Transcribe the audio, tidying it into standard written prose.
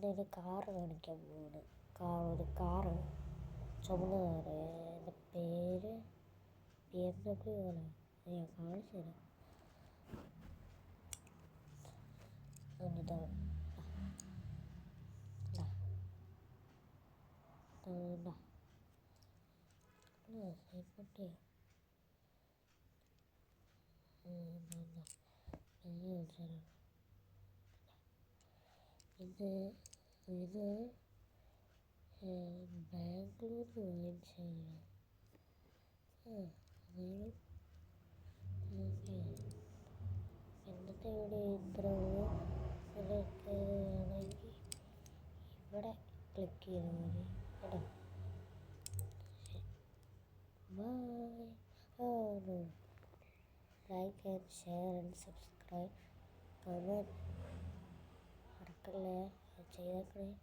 ഇന്നൊരു കാറ് കാണിക്കാൻ പോവാണ്. ഒരു കാറ്, ചുമന്ന കാറ്. എൻ്റെ പേര് BMW ആണ്. ഞാൻ കാണിച്ചു തരാം. ഇതാണ് ഇത് ബാംഗ്ലൂർ വാങ്ങിച്ചതാണ്. ഇന്നത്തെ വീഡിയോ ഇത്രയുള്ളൂ. നിങ്ങൾക്ക് ആണെങ്കിൽ ഇവിടെ ക്ലിക്ക് ചെയ്താൽ മതി കേട്ടോ. Bye. Like and share and subscribe. Comment മറക്കല്ലേ, ചെയ്തേക്കണേ.